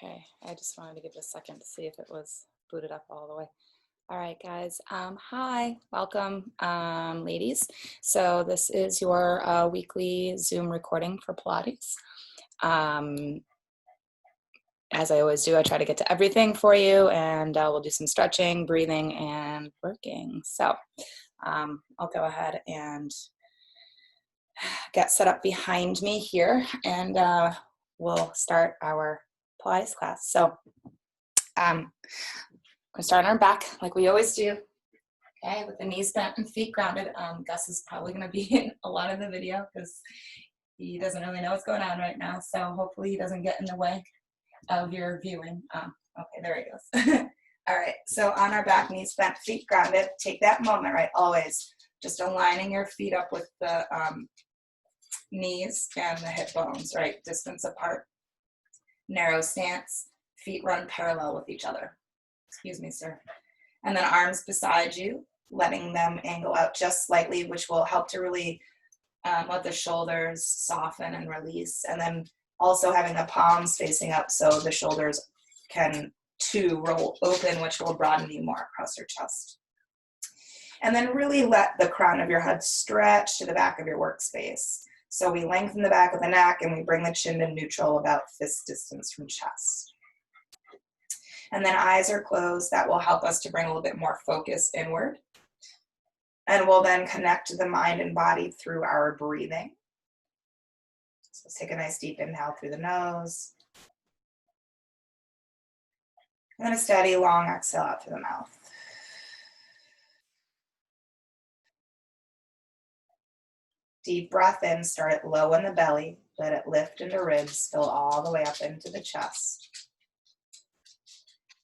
Okay, I just wanted to give it a second to see if it was booted up all the way. All right, guys. Hi, welcome, ladies. So this is your weekly Zoom recording for Pilates. Um, as I always do, I try to get to everything for you, and we'll do some stretching, breathing, and working. So I'll go ahead and get set up behind me here, and we'll start our Pilates class. So we're gonna start on our back like we always do. Okay, with the knees bent and feet grounded. Gus is probably gonna be in a lot of the video because he doesn't really know what's going on right now. So hopefully he doesn't get in the way of your viewing. Okay, there he goes. All right, so on our back, knees bent, feet grounded. Take that moment, right? Always just aligning your feet up with the knees and the hip bones, right? Distance apart. Narrow stance. Feet run parallel with each other. Excuse me, sir. And then arms beside you, letting them angle out just slightly, which will help to really let the shoulders soften and release. And then also having the palms facing up so the shoulders can too roll open, which will broaden you more across your chest. And then really let the crown of your head stretch to the back of your workspace. So we lengthen the back of the neck and we bring the chin to neutral about fist distance from chest. And then eyes are closed. That will help us to bring a little bit more focus inward. And we'll then connect the mind and body through our breathing. So let's take a nice deep inhale through the nose. And then a steady long exhale out through the mouth. Deep breath in, start it low in the belly. Let it lift into ribs, fill all the way up into the chest.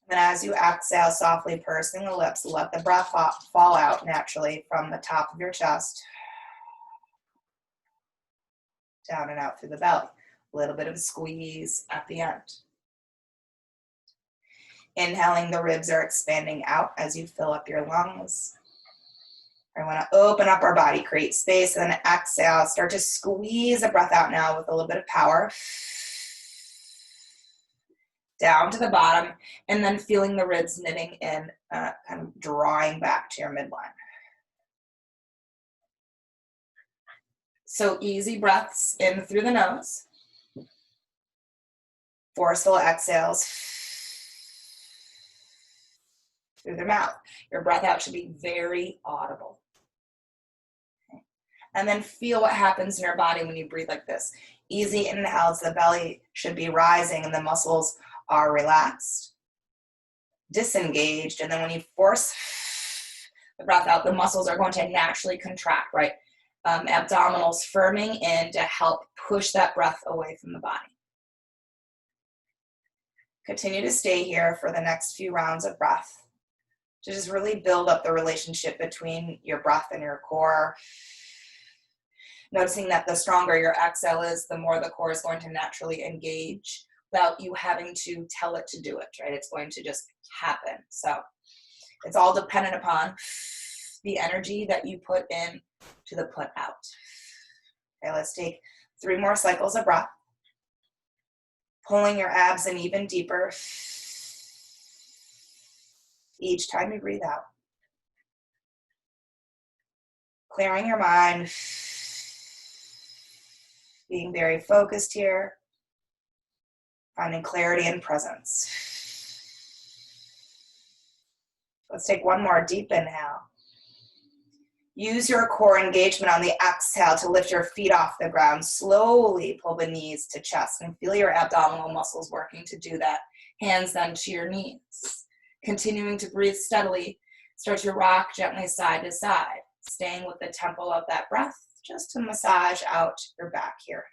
And as you exhale, softly pursing the lips, let the breath fall out naturally from the top of your chest, down and out through the belly. A little bit of a squeeze at the end. Inhaling, the ribs are expanding out as you fill up your lungs. I want to open up our body, create space, and then exhale. Start to squeeze the breath out now with a little bit of power. Down to the bottom, and then feeling the ribs knitting in, kind of drawing back to your midline. So easy breaths in through the nose. Forceful exhales through the mouth. Your breath out should be very audible. Okay. And then feel what happens in your body when you breathe like this. Easy inhales, the belly should be rising and the muscles are relaxed, disengaged, and then when you force the breath out, the muscles are going to naturally contract, right? Abdominals firming in to help push that breath away from the body. Continue to stay here for the next few rounds of breath to just really build up the relationship between your breath and your core. Noticing that the stronger your exhale is, the more the core is going to naturally engage without you having to tell it to do it, right? It's going to just happen. So it's all dependent upon the energy that you put in to the put out. Okay, let's take 3 more cycles of breath. Pulling your abs in even deeper each time you breathe out. Clearing your mind, being very focused here. Finding clarity and presence. Let's take 1 more deep inhale. Use your core engagement on the exhale to lift your feet off the ground. Slowly pull the knees to chest and feel your abdominal muscles working to do that. Hands then to your knees. Continuing to breathe steadily, start to rock gently side to side, staying with the tempo of that breath just to massage out your back here.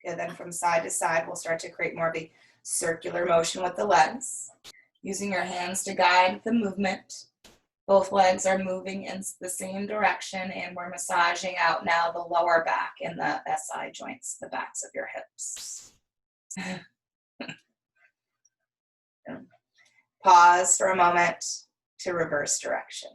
Good, then from side to side, we'll start to create more of a circular motion with the legs. Using your hands to guide the movement. Both legs are moving in the same direction, and we're massaging out now the lower back and the SI joints, the backs of your hips. Pause for a moment to reverse direction.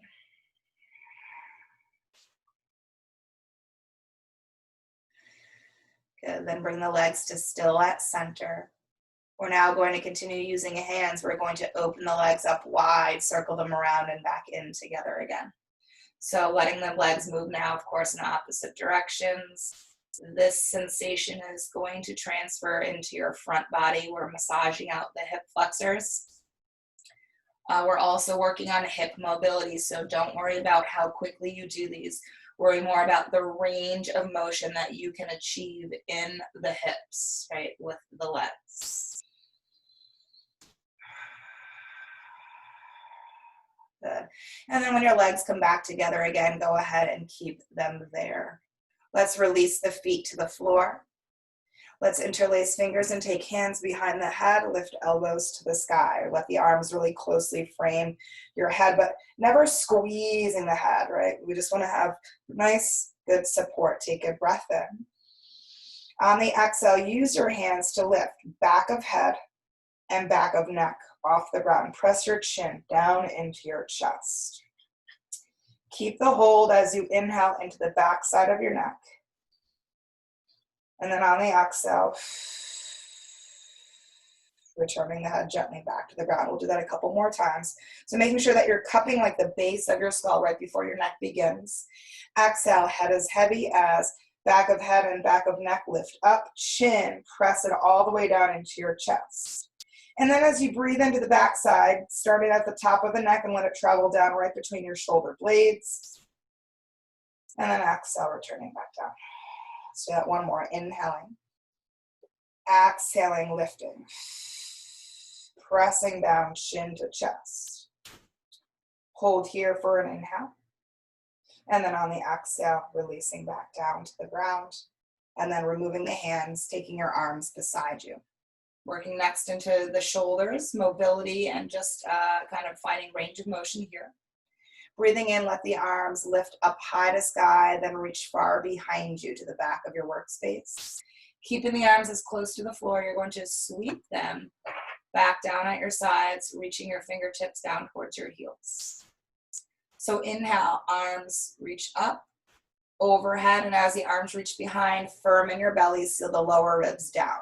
Good. Then bring the legs to still at center. We're now going to continue using hands. We're going to open the legs up wide, circle them around and back in together again. So letting the legs move now, of course, in opposite directions. This sensation is going to transfer into your front body. We're massaging out the hip flexors. We're also working on hip mobility, so don't worry about how quickly you do these. Worry more about the range of motion that you can achieve in the hips, right, with the legs. Good. And then when your legs come back together again, go ahead and keep them there. Let's release the feet to the floor. Let's interlace fingers and take hands behind the head, lift elbows to the sky. Let the arms really closely frame your head, but never squeezing the head, right? We just want to have nice, good support. Take a breath in. On the exhale, use your hands to lift back of head and back of neck off the ground. Press your chin down into your chest. Keep the hold as you inhale into the back side of your neck. And then on the exhale, returning the head gently back to the ground. We'll do that a couple more times. So making sure that you're cupping like the base of your skull right before your neck begins. Exhale, head as heavy as back of head and back of neck. Lift up, chin, press it all the way down into your chest. And then as you breathe into the back side, starting at the top of the neck and let it travel down right between your shoulder blades. And then exhale, returning back down. So that one more, inhaling, exhaling, lifting, pressing down, chin to chest. Hold here for an inhale. And then on the exhale, releasing back down to the ground. And then removing the hands, taking your arms beside you. Working next into the shoulders, mobility, and just kind of finding range of motion here. Breathing in, let the arms lift up high to sky, then reach far behind you to the back of your workspace. Keeping the arms as close to the floor, you're going to sweep them back down at your sides, reaching your fingertips down towards your heels. So inhale, arms reach up, overhead, and as the arms reach behind, firm in your belly, seal the lower ribs down.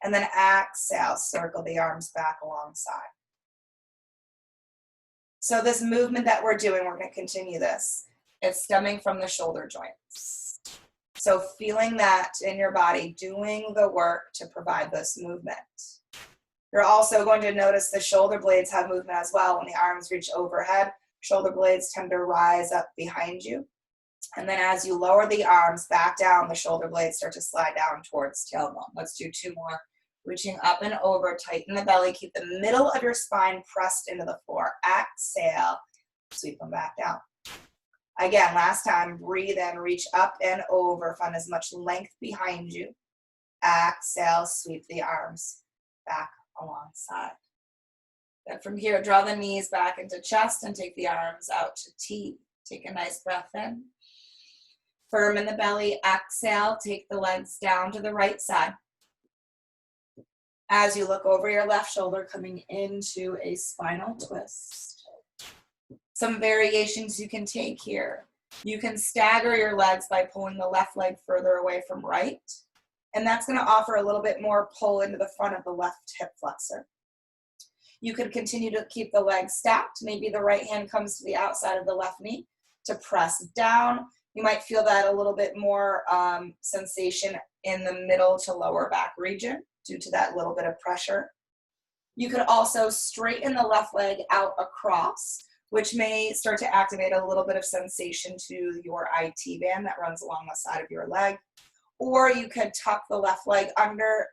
And then exhale, circle the arms back alongside. So this movement that we're doing, we're going to continue this. It's stemming from the shoulder joints. So feeling that in your body, doing the work to provide this movement. You're also going to notice the shoulder blades have movement as well. When the arms reach overhead, shoulder blades tend to rise up behind you. And then as you lower the arms back down, the shoulder blades start to slide down towards tailbone. Let's do two more. Reaching up and over, tighten the belly, keep the middle of your spine pressed into the floor. Exhale, sweep them back down. Again, last time, breathe in, reach up and over, find as much length behind you. Exhale, sweep the arms back alongside. Then from here, draw the knees back into chest and take the arms out to T. Take a nice breath in. Firm in the belly, exhale, take the legs down to the right side. As you look over your left shoulder, coming into a spinal twist. Some variations you can take here. You can stagger your legs by pulling the left leg further away from right. And that's going to offer a little bit more pull into the front of the left hip flexor. You could continue to keep the legs stacked. Maybe the right hand comes to the outside of the left knee to press down. You might feel that a little bit more sensation in the middle to lower back region due to that little bit of pressure. You could also straighten the left leg out across, which may start to activate a little bit of sensation to your IT band that runs along the side of your leg. Or you could tuck the left leg under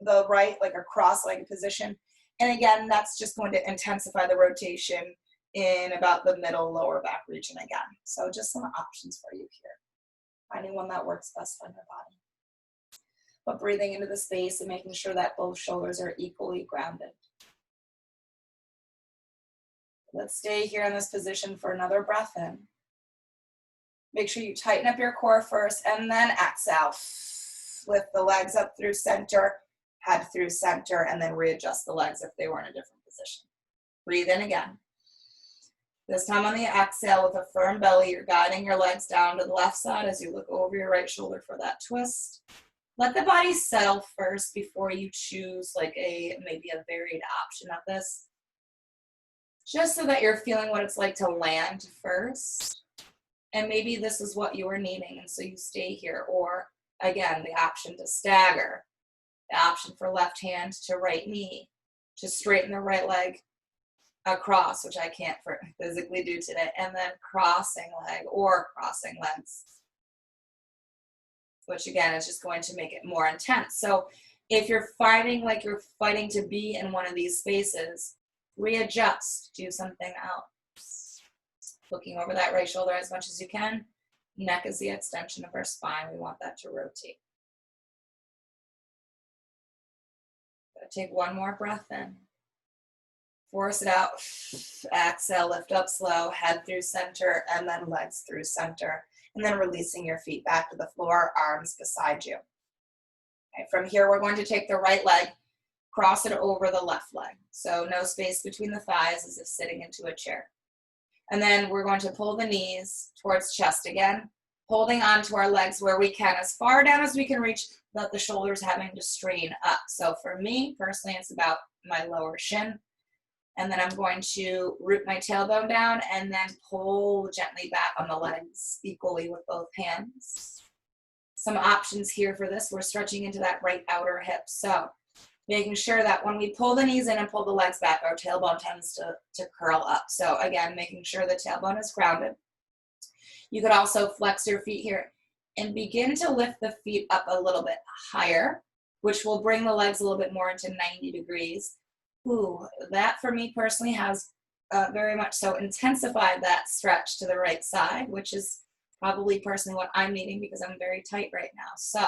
the right, like a cross-legged position. And again, that's just going to intensify the rotation in about the middle lower back region again. So just some options for you here. Finding one that works best on your body. But breathing into the space and making sure that both shoulders are equally grounded. Let's stay here in this position for another breath in. Make sure you tighten up your core first and then exhale. Lift the legs up through center, head through center, and then readjust the legs if they were in a different position. Breathe in again. This time on the exhale with a firm belly, you're guiding your legs down to the left side as you look over your right shoulder for that twist. Let the body settle first before you choose like maybe a varied option of this. Just so that you're feeling what it's like to land first. And maybe this is what you were needing, and so you stay here. Or again, the option to stagger, the option for left hand to right knee, to straighten the right leg across, which I can't physically do today, and then crossing leg or crossing legs, which again is just going to make it more intense. So if you're finding like you're fighting to be in one of these spaces, readjust, do something else. Looking over that right shoulder as much as you can. Neck is the extension of our spine. We want that to rotate. Take one more breath in. Force it out. Exhale, lift up slow, head through center, and then legs through center. And then releasing your feet back to the floor, arms beside you. Okay, from here, we're going to take the right leg, cross it over the left leg. So no space between the thighs as if sitting into a chair. And then we're going to pull the knees towards chest again, holding onto our legs where we can, as far down as we can reach, without the shoulders having to strain up. So for me, personally, it's about my lower shin. And then I'm going to root my tailbone down and then pull gently back on the legs equally with both hands. Some options here for this, we're stretching into that right outer hip. So making sure that when we pull the knees in and pull the legs back, our tailbone tends to curl up. So again, making sure the tailbone is grounded. You could also flex your feet here and begin to lift the feet up a little bit higher, which will bring the legs a little bit more into 90 degrees. Ooh, that for me personally has very much so intensified that stretch to the right side, which is probably personally what I'm needing because I'm very tight right now. So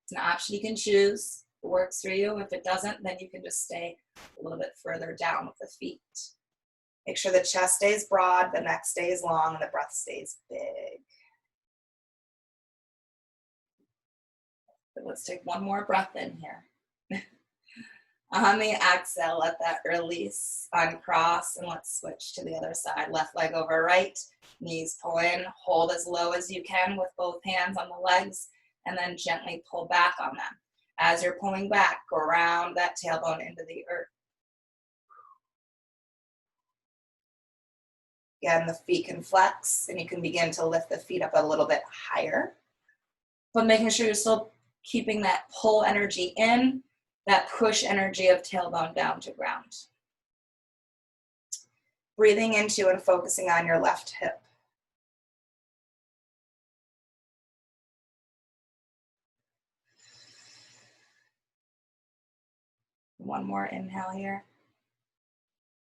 it's an option you can choose. If it works for you. If it doesn't, then you can just stay a little bit further down with the feet. Make sure the chest stays broad, the neck stays long, and the breath stays big. But let's take one more breath in here. On the exhale, let that release, uncross, and let's switch to the other side. Left leg over right, knees pull in, hold as low as you can with both hands on the legs, and then gently pull back on them. As you're pulling back, ground that tailbone into the earth. Again, the feet can flex, and you can begin to lift the feet up a little bit higher, but making sure you're still keeping that pull energy in, that push energy of tailbone down to ground. Breathing into and focusing on your left hip. One more inhale here.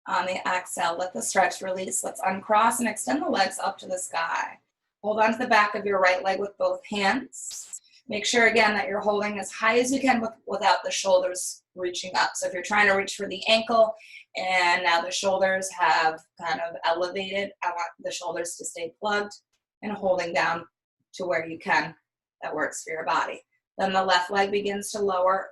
On the exhale, let the stretch release. Let's uncross and extend the legs up to the sky. Hold on to the back of your right leg with both hands. Make sure, again, that you're holding as high as you can without the shoulders reaching up. So if you're trying to reach for the ankle and now the shoulders have kind of elevated, I want the shoulders to stay plugged and holding down to where you can. That works for your body. Then the left leg begins to lower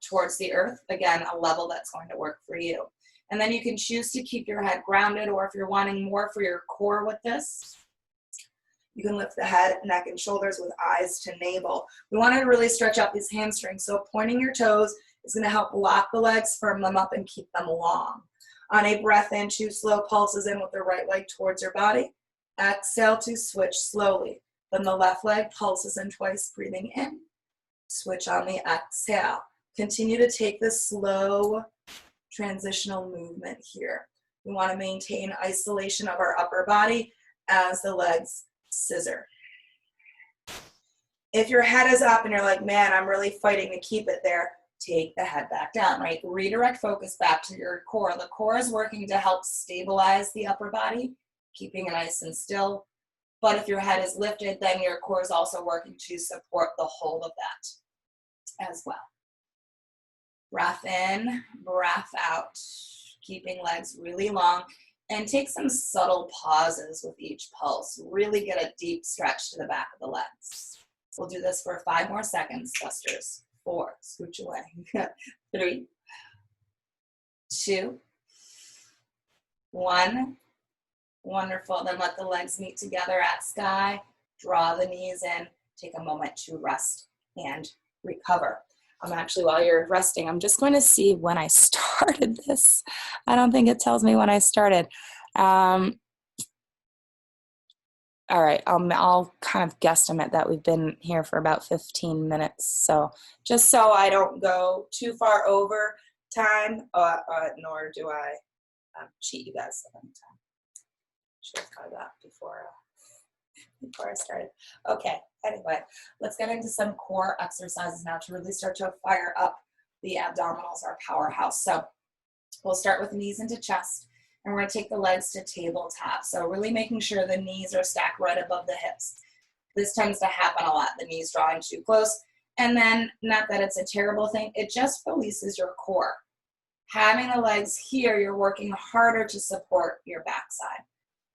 towards the earth. Again, a level that's going to work for you. And then you can choose to keep your head grounded, or if you're wanting more for your core with this, you can lift the head, neck, and shoulders with eyes to navel. We want to really stretch out these hamstrings. So pointing your toes is going to help lock the legs, firm them up, and keep them long. On a breath in, 2 slow pulses in with the right leg towards your body. Exhale to switch slowly. Then the left leg pulses in twice, breathing in. Switch on the exhale. Continue to take this slow transitional movement here. We want to maintain isolation of our upper body as the legs scissor. If your head is up and you're like, man, I'm really fighting to keep it there, take the head back down, right? Redirect focus back to your core. The core is working to help stabilize the upper body, keeping it nice and still. But if your head is lifted, then your core is also working to support the whole of that as well. Breath in, breath out, keeping legs really long, and take some subtle pauses with each pulse. Really get a deep stretch to the back of the legs. We'll do this for 5 more seconds, Dusters. 4, scooch away. 3, 2, 1. Wonderful. Then let the legs meet together at sky. Draw the knees in. take a moment to rest and recover. Actually, while you're resting, I'm just going to see when I started this. I don't think it tells me when I started. All right, I'll kind of guesstimate that we've been here for about 15 minutes. So just so I don't go too far over time, nor do I cheat you guys at any time. Should have thought of that before I started. Okay, anyway, let's get into some core exercises now to really start to fire up the abdominals, our powerhouse. So we'll start with knees into chest, and we're going to take the legs to tabletop. So really making sure the knees are stacked right above the hips. This tends to happen a lot, the knees drawing too close. And then, not that it's a terrible thing, it just releases your core. Having the legs here, you're working harder to support your backside.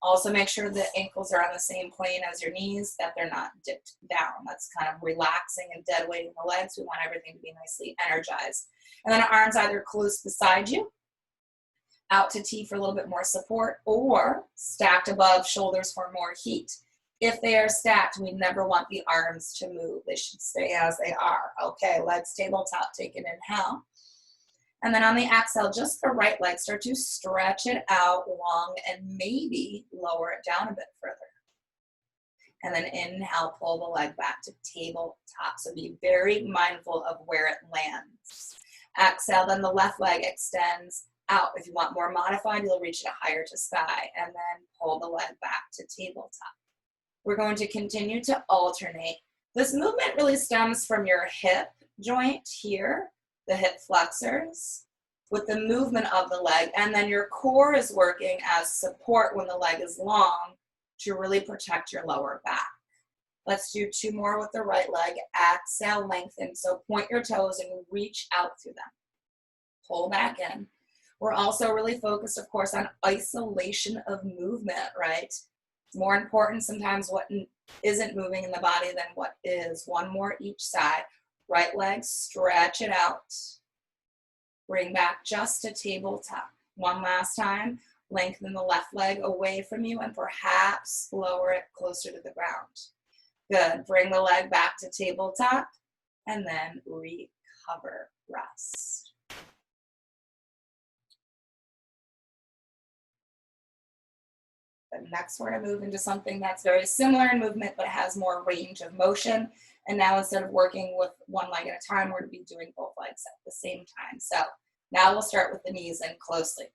Also make sure the ankles are on the same plane as your knees, that they're not dipped down. That's kind of relaxing and dead weighting the legs. We want everything to be nicely energized. And then arms either close beside you, out to T for a little bit more support, or stacked above shoulders for more heat. If they are stacked, we never want the arms to move. They should stay as they are. Okay, legs tabletop, take an inhale. And then on the exhale, just the right leg, start to stretch it out long and maybe lower it down a bit further. And then inhale, pull the leg back to tabletop. So be very mindful of where it lands. Exhale, then the left leg extends out. If you want more modified, you'll reach it higher to sky, and then pull the leg back to tabletop. We're going to continue to alternate. This movement really stems from your hip joint here, the hip flexors, with the movement of the leg, and then your core is working as support when the leg is long to really protect your lower back. Let's do 2 more with the right leg. Exhale, lengthen. So point your toes and reach out through them. Pull back in. We're also really focused, of course, on isolation of movement, right? It's more important sometimes what isn't moving in the body than what is. 1 more each side. Right leg, stretch it out. Bring back just to tabletop. 1 last time. Lengthen the left leg away from you and perhaps lower it closer to the ground. Good. Bring the leg back to tabletop and then recover, rest. But next we're going to move into something that's very similar in movement but has more range of motion. And now instead of working with 1 leg at a time, we're going to be doing both legs at the same time. So now we'll start with the knees in closely.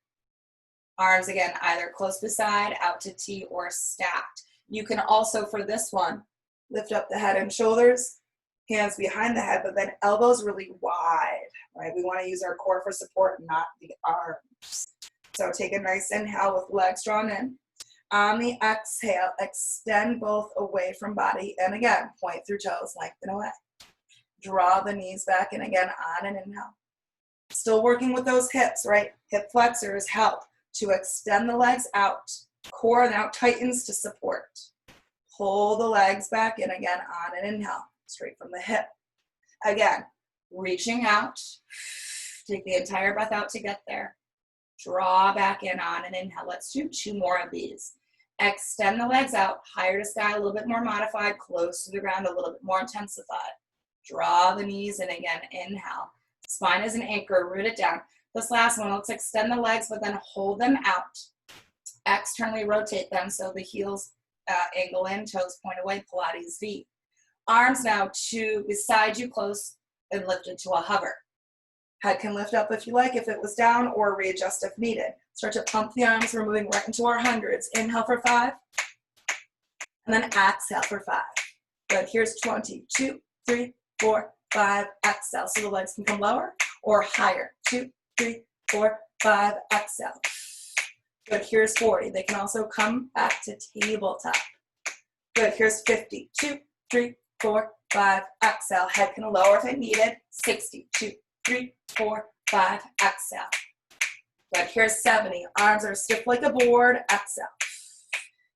Arms again, either close beside, out to T, or stacked. You can also, for this one, lift up the head and shoulders, hands behind the head, but then elbows really wide, right? We want to use our core for support, not the arms. So take a nice inhale with legs drawn in. On the exhale, extend both away from body, and again, point through toes, lengthen away. Draw the knees back, and again, on an inhale. Still working with those hips, right? Hip flexors help to extend the legs out. Core now tightens to support. Pull the legs back in again on an inhale, straight from the hip. Again, reaching out. Take the entire breath out to get there. Draw back in on an inhale. Let's do 2 more of these. Extend the legs out, higher to sky, a little bit more modified, close to the ground, a little bit more intensified. Draw the knees in again, inhale. Spine is an anchor, root it down. This last one, let's extend the legs, but then hold them out. Externally rotate them so the heels angle in, toes point away, Pilates V. Arms now to beside you, close and lifted to a hover. Head can lift up if you like, if it was down, or readjust if needed. Start to pump the arms. We're moving right into our hundreds. Inhale for 5, and then exhale for 5. Good. Here's 20. 2, 3, 4, 5. Exhale. So the legs can come lower or higher. 2, 3, 4, 5. Exhale. Good. Here's 40. They can also come back to tabletop. Good. Here's 50. 2, 3, 4, 5. Exhale. Head can lower if it needed. 60. 2, 3, 4, 5. Exhale. Good. Here's 70. Arms are stiff like a board. Exhale.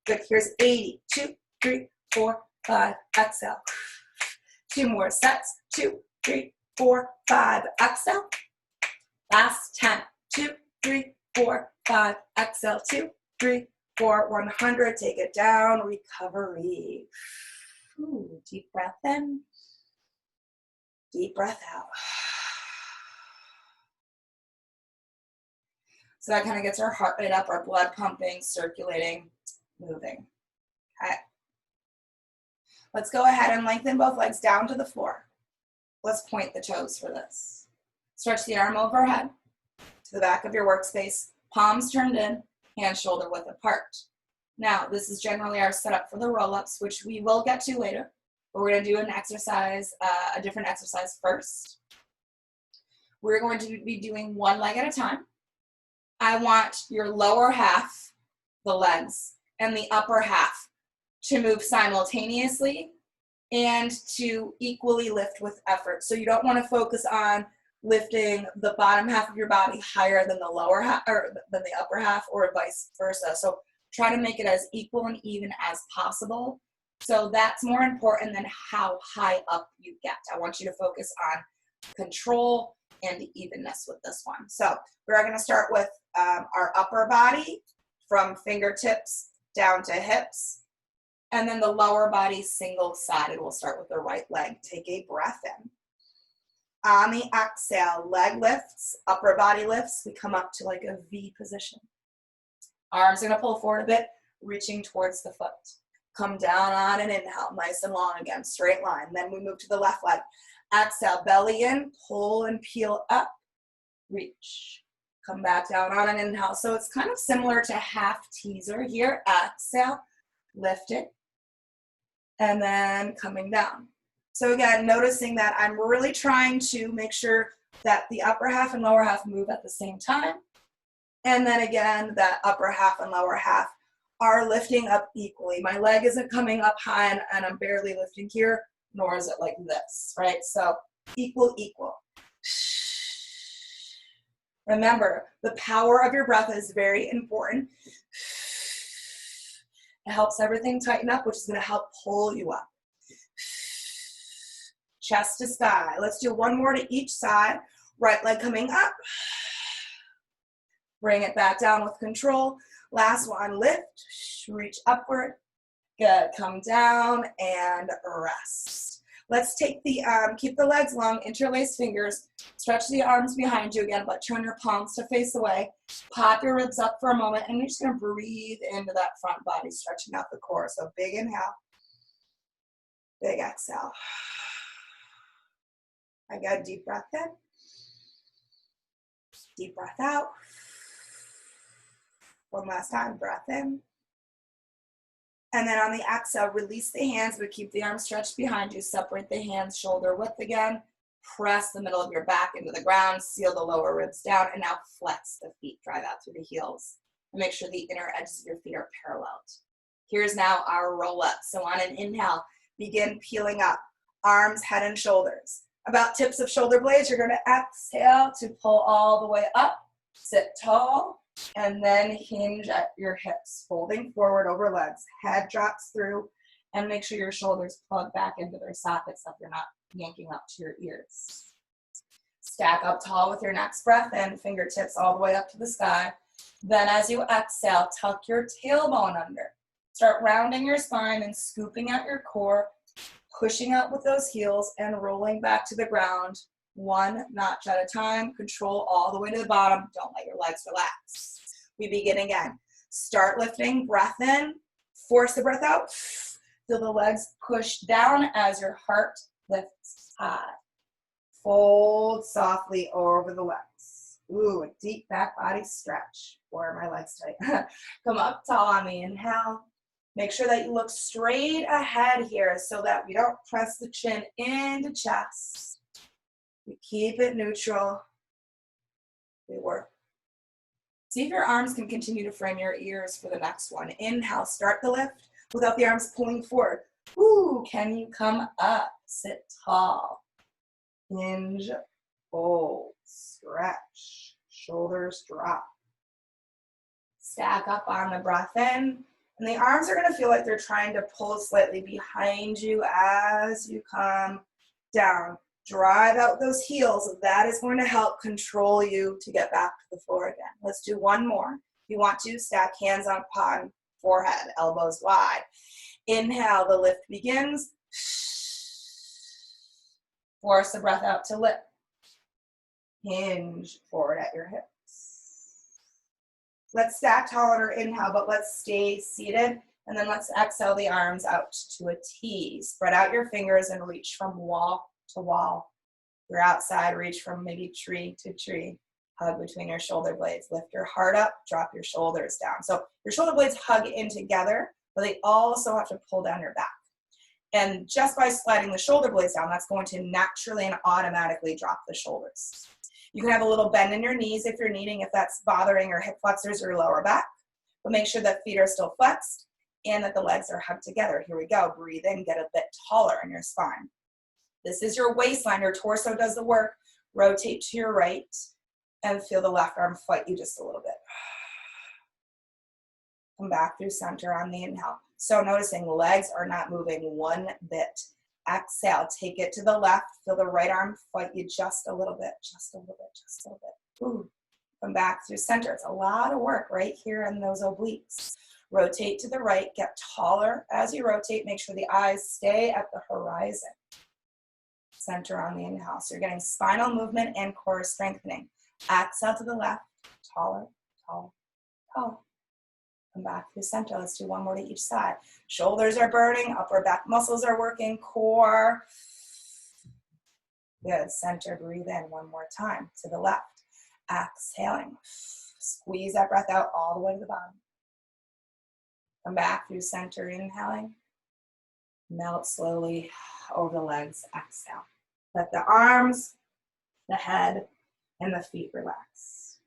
Good. Here's 80. 2, 3, 4, 5. Exhale. 2 more sets. 2, 3, 4, 5. Exhale. Last 10. 2, 3, 4, 5. Exhale. 2, 3, 4. 100. Take it down. Recovery. Ooh, deep breath in, deep breath out. So that kind of gets our heart rate up, our blood pumping, circulating, moving. Okay. Let's go ahead and lengthen both legs down to the floor. Let's point the toes for this. Stretch the arm overhead to the back of your workspace, palms turned in, hands shoulder width apart. Now, this is generally our setup for the roll-ups, which we will get to later. But we're going to do an exercise, a different exercise first. We're going to be doing one leg at a time. I want your lower half, the legs, and the upper half to move simultaneously and to equally lift with effort. So you don't want to focus on lifting the bottom half of your body higher than the lower half or than the upper half, or vice versa. So try to make it as equal and even as possible. So that's more important than how high up you get. I want you to focus on control and evenness with this one. So we're going to start with our upper body from fingertips down to hips. And then the lower body single-sided. We'll start with the right leg. Take a breath in. On the exhale, leg lifts, upper body lifts. We come up to like a V position. Arms are going to pull forward a bit, reaching towards the foot. Come down on an inhale, nice and long again, straight line. Then we move to the left leg. Exhale, belly in, pull and peel up, reach. Come back down on an inhale. So it's kind of similar to half teaser here. Exhale, lift it, and then coming down. So again, noticing that I'm really trying to make sure that the upper half and lower half move at the same time. And then again, that upper half and lower half are lifting up equally. My leg isn't coming up high and I'm barely lifting here, nor is it like this, right? So equal, equal. Remember, the power of your breath is very important. It helps everything tighten up, which is going to help pull you up. Chest to sky. Let's do one more to each side. Right leg coming up. Bring it back down with control. Last one, lift, reach upward. Good, come down and rest. Let's take the, keep the legs long, interlace fingers, stretch the arms behind you again, but turn your palms to face away. Pop your ribs up for a moment, and you're just gonna breathe into that front body, stretching out the core. So big inhale, big exhale. Again, deep breath in, deep breath out. One last time, breath in. And then on the exhale, release the hands, but keep the arms stretched behind you. Separate the hands, shoulder width again. Press the middle of your back into the ground. Seal the lower ribs down. And now flex the feet. Drive out through the heels. And make sure the inner edges of your feet are paralleled. Here's now our roll up. So on an inhale, begin peeling up. Arms, head, and shoulders. About tips of shoulder blades, you're going to exhale to pull all the way up. Sit tall. And then hinge at your hips, folding forward over legs. Head drops through, and make sure your shoulders plug back into their sockets so you're not yanking up to your ears. Stack up tall with your next breath in, fingertips all the way up to the sky. Then as you exhale, tuck your tailbone under. Start rounding your spine and scooping out your core, pushing out with those heels and rolling back to the ground. One notch at a time. Control all the way to the bottom. Don't let your legs relax. We begin again. Start lifting, breath in, force the breath out. Feel the legs push down as your heart lifts high. Fold softly over the legs. Ooh, a deep back body stretch. Or are my legs tight? Come up tall on the inhale. Make sure that you look straight ahead here so that we don't press the chin into chest. We keep it neutral. We work. See if your arms can continue to frame your ears for the next one. Inhale, start the lift without the arms pulling forward. Ooh, can you come up? Sit tall. Hinge, fold, stretch. Shoulders drop. Stack up on the breath in. And the arms are going to feel like they're trying to pull slightly behind you as you come down. Drive out those heels. That is going to help control you to get back to the floor again. Let's do one more. If you want to, stack hands on forehead, elbows wide. Inhale, the lift begins. Force the breath out to lift. Hinge forward at your hips. Let's stack tall on our inhale, but let's stay seated. And then let's exhale the arms out to a T. Spread out your fingers and reach from wall to wall. If you're outside, reach from maybe tree to tree. Hug between your shoulder blades. Lift your heart up, drop your shoulders down. So your shoulder blades hug in together, but they also have to pull down your back. And just by sliding the shoulder blades down, that's going to naturally and automatically drop the shoulders. You can have a little bend in your knees if you're needing, if that's bothering your hip flexors or lower back. But make sure that feet are still flexed and that the legs are hugged together. Here we go. Breathe in, get a bit taller in your spine. This is your waistline. Your torso does the work. Rotate to your right and feel the left arm fight you just a little bit. Come back through center on the inhale. So noticing legs are not moving one bit. Exhale, take it to the left. Feel the right arm fight you just a little bit, just a little bit, just a little bit. Ooh. Come back through center. It's a lot of work right here in those obliques. Rotate to the right, get taller as you rotate. Make sure the eyes stay at the horizon. Center on the inhale. So you're getting spinal movement and core strengthening. Exhale to the left, taller, taller, taller. Come back through center. Let's do one more to each side. Shoulders are burning, upper back muscles are working, core. Good, center, breathe in one more time. To the left, exhaling. Squeeze that breath out all the way to the bottom. Come back through center, inhaling. Melt slowly over the legs, exhale. Let the arms, the head, and the feet relax.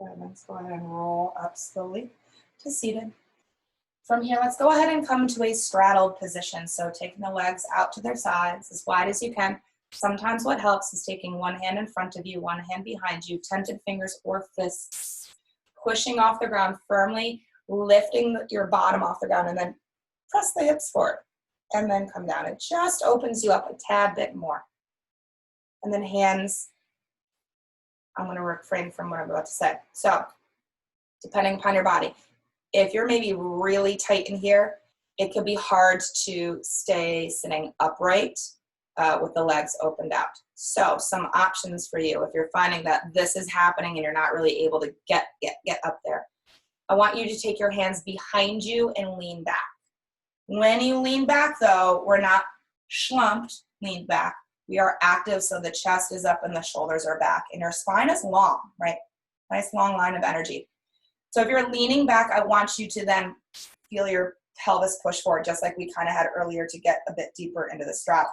Good, let's go ahead and roll up slowly to seated. From here, let's go ahead and come to a straddled position. So taking the legs out to their sides as wide as you can. Sometimes what helps is taking one hand in front of you, one hand behind you, tented fingers or fists, pushing off the ground firmly, lifting your bottom off the ground, and then press the hips forward, and then come down. It just opens you up a tad bit more. And then hands, I'm going to refrain from what I'm about to say. So, depending upon your body, if you're maybe really tight in here, it could be hard to stay sitting upright with the legs opened out. So some options for you if you're finding that this is happening and you're not really able to get up there. I want you to take your hands behind you and lean back. When you lean back though, we're not slumped, lean back. We are active, so the chest is up and the shoulders are back and your spine is long, right? Nice long line of energy. So if you're leaning back, I want you to then feel your pelvis push forward, just like we kind of had earlier to get a bit deeper into the straddle.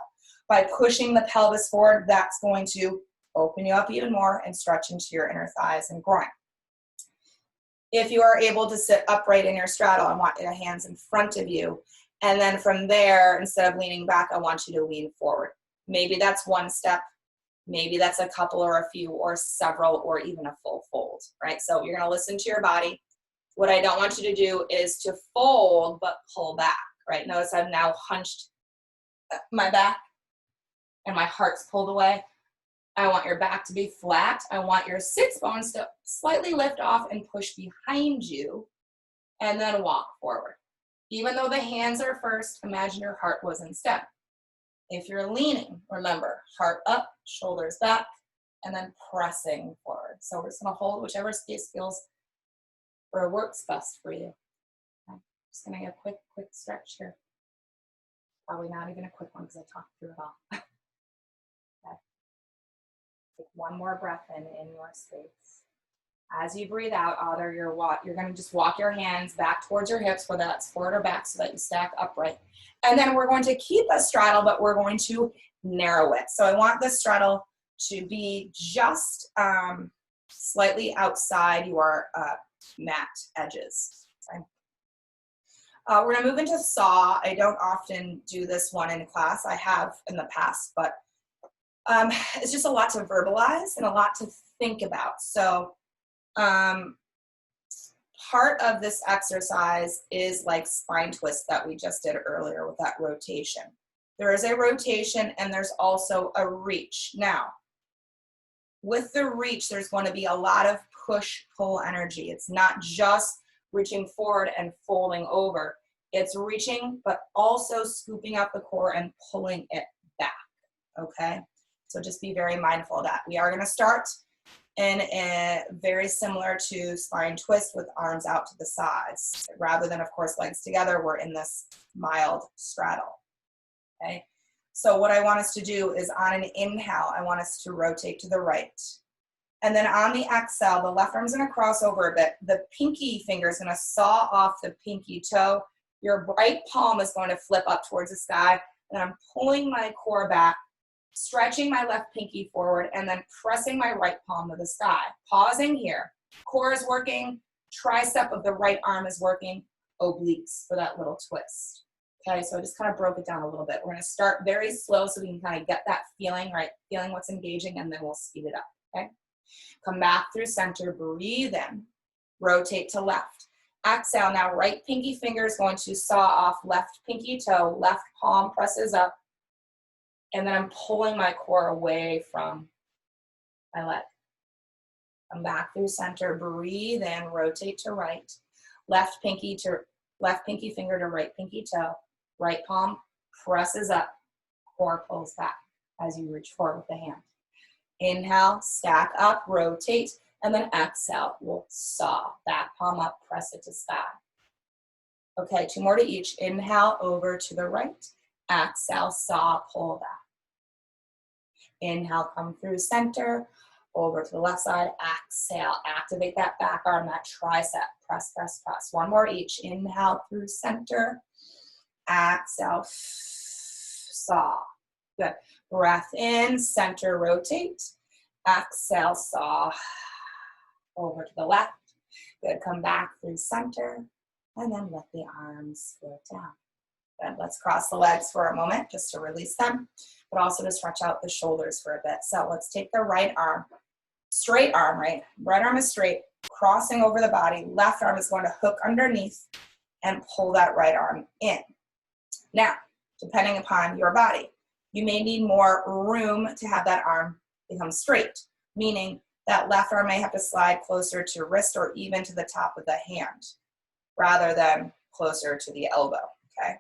By pushing the pelvis forward, that's going to open you up even more and stretch into your inner thighs and groin. If you are able to sit upright in your straddle, I want your hands in front of you. And then from there, instead of leaning back, I want you to lean forward. Maybe that's one step. Maybe that's a couple or a few or several or even a full fold, right? So you're going to listen to your body. What I don't want you to do is to fold but pull back, right? Notice I've now hunched my back and my heart's pulled away. I want your back to be flat. I want your sits bones to slightly lift off and push behind you and then walk forward. Even though the hands are first, imagine your heart was instead. If you're leaning, remember, heart up, shoulders back, and then pressing forward. So we're just gonna hold whichever space feels or works best for you. Okay. Just gonna get a quick stretch here. Probably not even a quick one because I talked through it all. Okay. Take one more breath in your space. As you breathe out, either you're going to just walk your hands back towards your hips, whether that's forward or back, so that you stack upright. And then we're going to keep a straddle, but we're going to narrow it. So I want the straddle to be just slightly outside your mat edges. Okay? We're going to move into saw. I don't often do this one in class. I have in the past, but it's just a lot to verbalize and a lot to think about. So part of this exercise is like spine twist that we just did earlier with that rotation. There is a rotation and there's also a reach. Now, with the reach, there's going to be a lot of push-pull energy. It's not just reaching forward and folding over. It's reaching, but also scooping up the core and pulling it back, okay? So just be very mindful of that. We are going to start in a very similar to spine twist with arms out to the sides. Rather than, of course, legs together, we're in this mild straddle, okay? So what I want us to do is on an inhale, I want us to rotate to the right. And then on the exhale, the left arm's gonna cross over a bit. The pinky finger is gonna saw off the pinky toe. Your right palm is going to flip up towards the sky. And I'm pulling my core back, stretching my left pinky forward, and then pressing my right palm to the sky. Pausing here. Core is working. Tricep of the right arm is working. Obliques for that little twist. Okay, so I just kind of broke it down a little bit. We're going to start very slow so we can kind of get that feeling, right? Feeling what's engaging, and then we'll speed it up, okay? Come back through center, breathe in, rotate to left. Exhale, now right pinky finger is going to saw off left pinky toe, left palm presses up, and then I'm pulling my core away from my leg. Come back through center, breathe in, rotate to right. Left pinky finger to right pinky toe. Right palm presses up, core pulls back as you reach forward with the hand. Inhale, stack up, rotate, and then exhale, we'll saw. Back palm up, press it to sky. Okay, 2 more to each. Inhale, over to the right. Exhale, saw, pull back. Inhale, come through center, over to the left side. Exhale, activate that back arm, that tricep. Press, press, press. 1 more each. Inhale through center. Exhale, saw. Good. Breath in, center, rotate. Exhale, saw. Over to the left. Good. Come back through center. And then let the arms float down. Good. Let's cross the legs for a moment just to release them, but also to stretch out the shoulders for a bit. So let's take the right arm, straight arm, right? Right arm is straight, crossing over the body. Left arm is going to hook underneath and pull that right arm in. Now, depending upon your body, you may need more room to have that arm become straight, meaning that left arm may have to slide closer to wrist or even to the top of the hand rather than closer to the elbow, okay?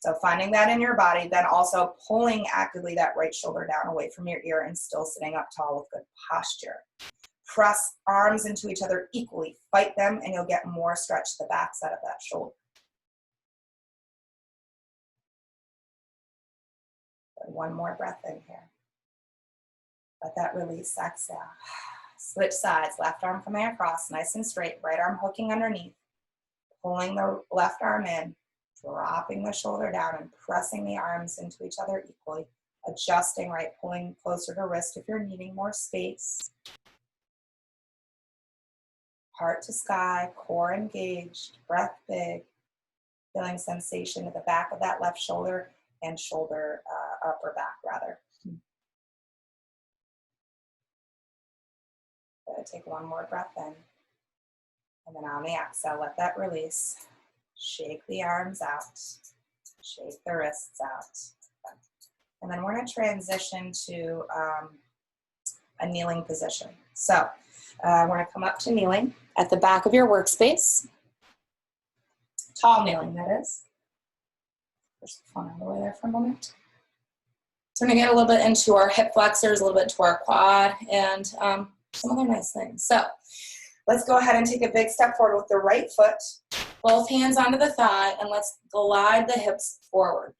So finding that in your body, then also pulling actively that right shoulder down away from your ear and still sitting up tall with good posture. Press arms into each other equally. Fight them and you'll get more stretch to the backside of that shoulder. Good. 1 more breath in here. Let that release, exhale. Switch sides, left arm coming across, nice and straight, right arm hooking underneath. Pulling the left arm in, dropping the shoulder down and pressing the arms into each other equally. Adjusting, right, pulling closer to wrist if you're needing more space. Heart to sky, core engaged, breath big. Feeling sensation at the back of that left shoulder and shoulder, upper back rather. Good. Take 1 more breath in. And then on the exhale, let that release. Shake the arms out. Shake the wrists out. And then we're going to transition to a kneeling position. So we're going to come up to kneeling at the back of your workspace. Tall kneeling, that is. Push the phone out of the way there for a moment. So we're going to get a little bit into our hip flexors, a little bit to our quad, and some other nice things. So let's go ahead and take a big step forward with the right foot. Both hands onto the thigh, and let's glide the hips forward.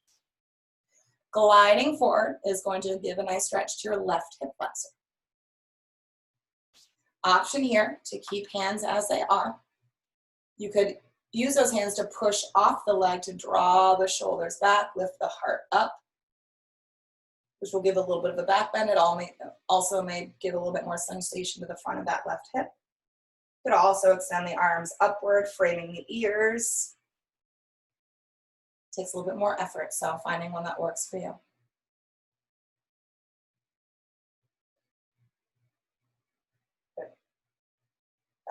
Gliding forward is going to give a nice stretch to your left hip flexor. Option here to keep hands as they are. You could use those hands to push off the leg to draw the shoulders back, lift the heart up, which will give a little bit of a back bend. It also may give a little bit more sensation to the front of that left hip. You could also extend the arms upward, framing the ears. Takes a little bit more effort, so finding one that works for you. Good.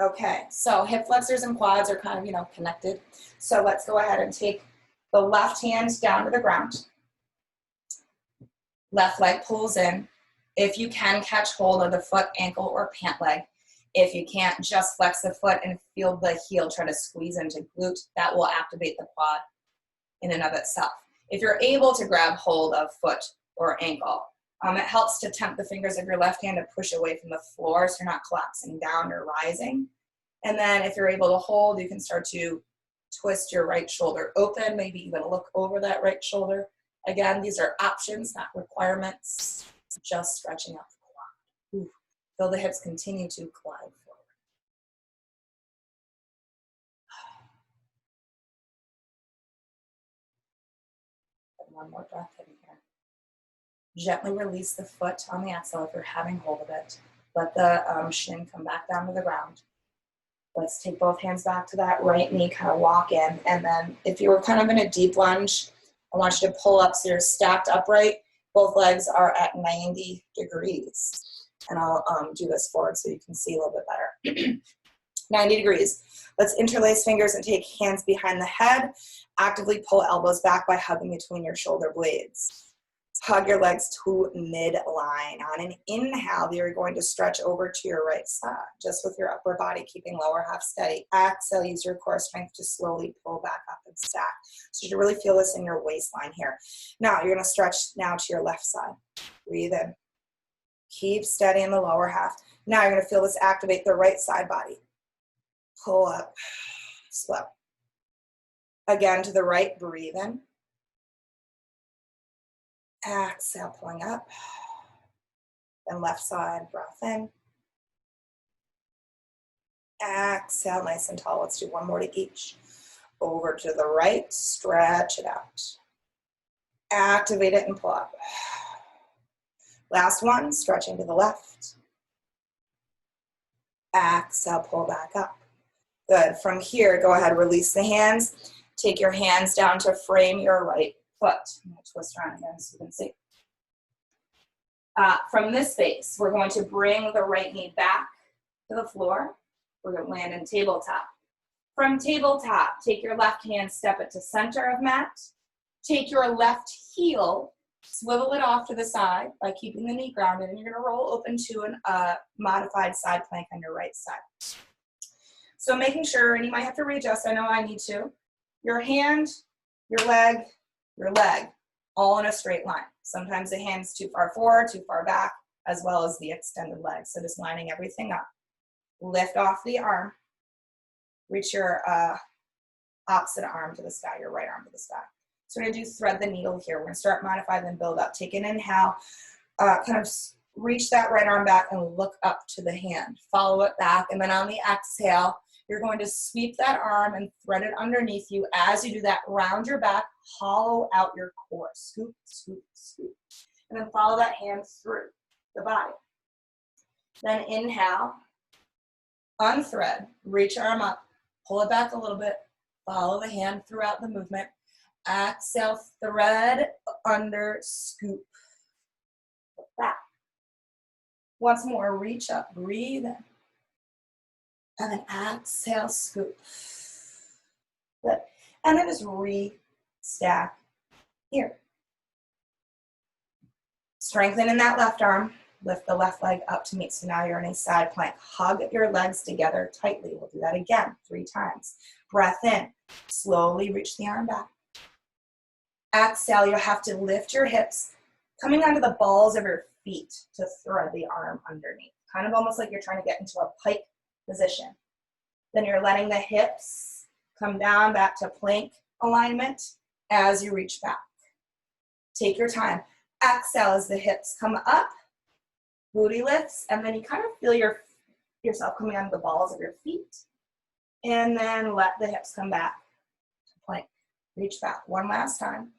Okay, so hip flexors and quads are kind of, connected. So let's go ahead and take the left hand down to the ground. Left leg pulls in. If you can, catch hold of the foot, ankle, or pant leg. If you can't, just flex the foot and feel the heel try to squeeze into glute. That will activate the quad in and of itself. If you're able to grab hold of foot or ankle, it helps to tempt the fingers of your left hand to push away from the floor so you're not collapsing down or rising. And then if you're able to hold, you can start to twist your right shoulder open, maybe even look over that right shoulder. Again, these are options, not requirements, just stretching out the quad. Ooh. Feel the hips continue to glide forward. And one more breath in here. Gently release the foot on the axle if you're having hold of it. Let the shin come back down to the ground. Let's take both hands back to that right knee, kind of walk in. And then if you were kind of in a deep lunge, I want you to pull up so you're stacked upright. Both legs are at 90 degrees. And I'll do this forward so you can see a little bit better. 90 degrees. Let's interlace fingers and take hands behind the head. Actively pull elbows back by hugging between your shoulder blades. Hug your legs to midline. On an inhale, you're going to stretch over to your right side, just with your upper body, keeping lower half steady. Exhale, use your core strength to slowly pull back up and stack. So you really feel this in your waistline here. Now, you're gonna stretch now to your left side. Breathe in. Keep steady in the lower half. Now you're gonna feel this activate the right side body. Pull up, slow. Again, to the right, breathe in. Exhale, pulling up. Then left side, breath in. Exhale, nice and tall. Let's do one more to each. Over to the right, stretch it out. Activate it and pull up. Last one, stretching to the left. Exhale, pull back up. Good. From here, go ahead, release the hands. Take your hands down to frame your right foot. I'm going to twist around again so you can see. From this space, we're going to bring the right knee back to the floor. We're going to land in tabletop. From tabletop, take your left hand, step it to center of mat. Take your left heel, swivel it off to the side by keeping the knee grounded, and you're going to roll open to a modified side plank on your right side. So making sure, and you might have to readjust, I know I need to, your hand, your leg, all in a straight line. Sometimes the hand's too far forward, too far back, as well as the extended leg. So just lining everything up. Lift off the arm. Reach your opposite arm to the sky, your right arm to the sky. So we're gonna do thread the needle here. We're gonna start modify, then build up. Take an inhale, kind of reach that right arm back and look up to the hand. Follow it back, and then on the exhale, you're going to sweep that arm and thread it underneath you. As you do that, round your back, hollow out your core. Scoop, scoop, scoop. And then follow that hand through the body. Then inhale, unthread, reach arm up, pull it back a little bit, follow the hand throughout the movement. Exhale, thread, under, scoop, back. Once more, reach up, breathe in. And then exhale, scoop. Good. And then just re-stack here. Strengthen in that left arm. Lift the left leg up to meet. So now you're in a side plank. Hug your legs together tightly. We'll do that again 3 times. Breath in. Slowly reach the arm back. Exhale, you'll have to lift your hips, coming onto the balls of your feet to thread the arm underneath. Kind of almost like you're trying to get into a pike position. Then you're letting the hips come down back to plank alignment as you reach back. Take your time. Exhale as the hips come up, booty lifts, and then you kind of feel yourself coming onto the balls of your feet. And then let the hips come back to plank. Reach back one last time.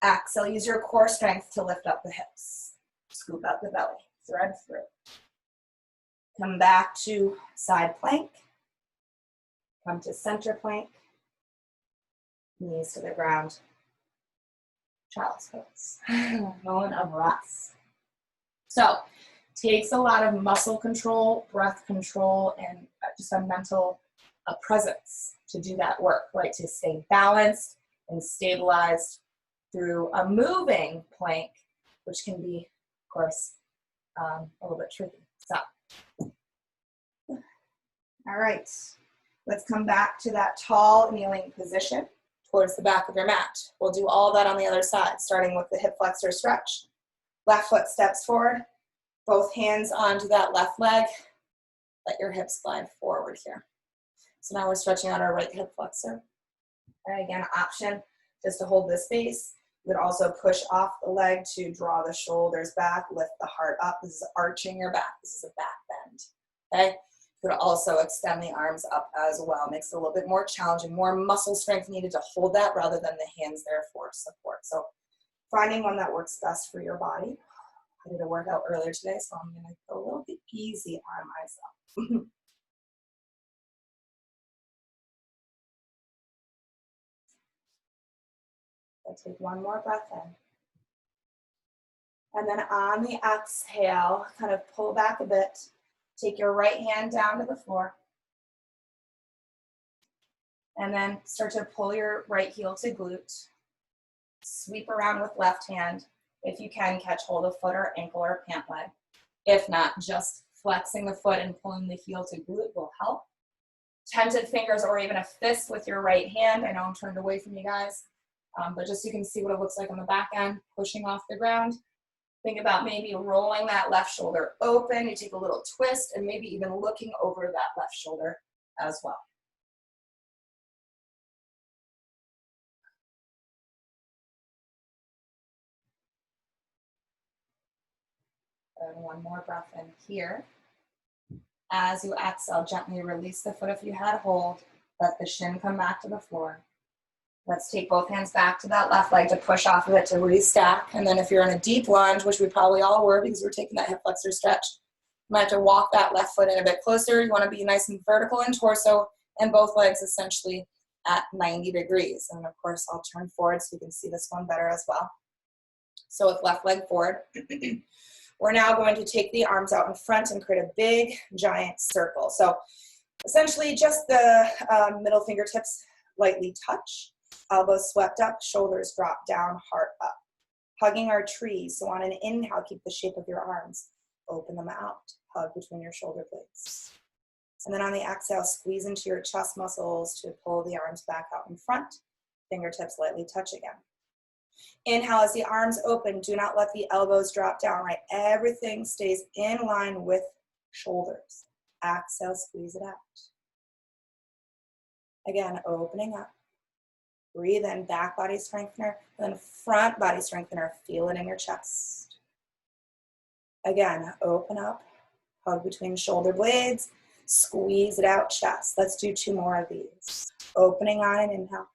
Exhale, use your core strength to lift up the hips. Scoop up the belly, thread through. Come back to side plank. Come to center plank. Knees to the ground. Child's pose. Moment of rest. So, takes a lot of muscle control, breath control, and just a mental presence to do that work, right? To stay balanced and stabilized through a moving plank, which can be, of course, a little bit tricky. So, all right, let's come back to that tall kneeling position towards the back of your mat. We'll do all that on the other side, starting with the hip flexor stretch. Left foot steps forward, both hands onto that left leg. Let your hips glide forward here. So now we're stretching out our right hip flexor. And again, option just to hold this space. You could also push off the leg to draw the shoulders back, lift the heart up. This is arching your back. This is a back bend, okay? You could also extend the arms up as well. Makes it a little bit more challenging, more muscle strength needed to hold that rather than the hands there for support. So finding one that works best for your body. I did a workout earlier today, so I'm gonna go a little bit easy on myself. So take one more breath in. And then on the exhale, kind of pull back a bit. Take your right hand down to the floor. And then start to pull your right heel to glute. Sweep around with left hand. If you can, catch hold of foot or ankle or pant leg. If not, just flexing the foot and pulling the heel to glute will help. Tented fingers or even a fist with your right hand. I know I'm turned away from you guys, but just so you can see what it looks like on the back end, pushing off the ground. Think about maybe rolling that left shoulder open. You take a little twist and maybe even looking over that left shoulder as well. And one more breath in here. As you exhale, gently release the foot if you had hold. Let the shin come back to the floor. Let's take both hands back to that left leg to push off of it to restack. And then if you're in a deep lunge, which we probably all were because we're taking that hip flexor stretch, you might have to walk that left foot in a bit closer. You want to be nice and vertical in torso and both legs essentially at 90 degrees. And of course, I'll turn forward so you can see this one better as well. So with left leg forward, we're now going to take the arms out in front and create a big, giant circle. So essentially just the middle fingertips lightly touch. Elbows swept up, shoulders drop down, heart up. Hugging our tree, so on an inhale, keep the shape of your arms. Open them out, hug between your shoulder blades. And then on the exhale, squeeze into your chest muscles to pull the arms back out in front. Fingertips lightly touch again. Inhale as the arms open, do not let the elbows drop down, right? Everything stays in line with shoulders. Exhale, squeeze it out. Again, opening up. Breathe in, back body strengthener, and then front body strengthener. Feel it in your chest. Again, open up, hug between shoulder blades, squeeze it out, chest. Let's do 2 more of these. Opening on an inhale,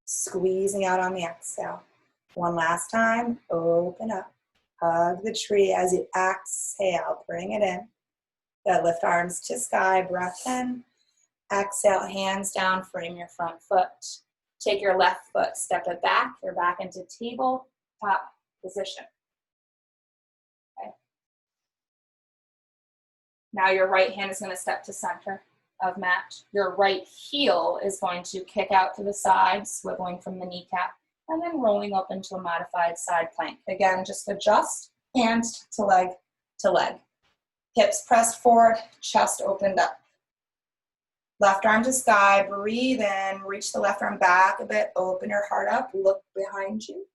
squeezing out on the exhale. One last time, open up, hug the tree as you exhale, bring it in. Good, lift arms to sky, breath in. Exhale, hands down, frame your front foot. Take your left foot, step it back. You're back into table top position. Okay. Now your right hand is going to step to center of mat. Your right heel is going to kick out to the side, swiveling from the kneecap, and then rolling up into a modified side plank. Again, just adjust hand to leg to leg. Hips pressed forward, chest opened up. Left arm to sky, breathe in, reach the left arm back a bit, open your heart up, look behind you.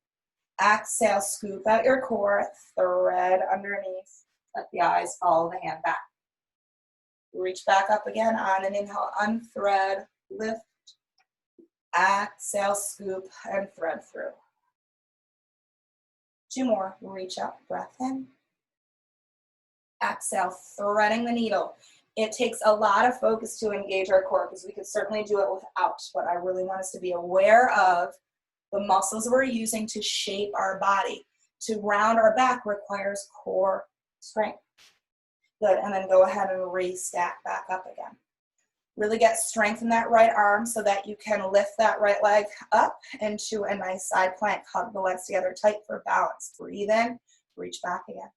Exhale, scoop out your core, thread underneath, let the eyes follow the hand back. Reach back up again on an inhale, unthread, lift. Exhale, scoop, and thread through. 2 more, reach up, breath in. Exhale, threading the needle. It takes a lot of focus to engage our core because we could certainly do it without, but I really want us to be aware of the muscles we're using to shape our body. To round our back requires core strength. Good, and then go ahead and restack back up again. Really get strength in that right arm so that you can lift that right leg up into a nice side plank. Hug the legs together tight for balance. Breathe in, reach back again.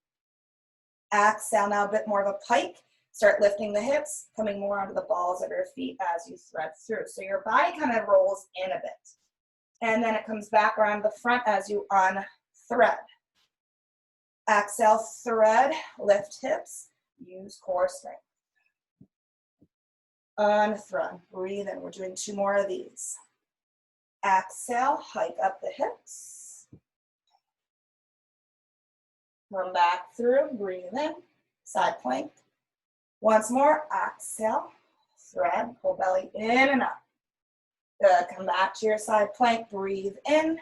Exhale, now a bit more of a pike. Start lifting the hips, coming more onto the balls of your feet as you thread through. So your body kind of rolls in a bit. And then it comes back around the front as you unthread. Exhale, thread, lift hips, use core strength. Unthread, breathe in. We're doing 2 more of these. Exhale, hike up the hips. Come back through, breathe in, side plank. Once more, exhale, thread, pull belly in and up. Good, come back to your side plank, breathe in.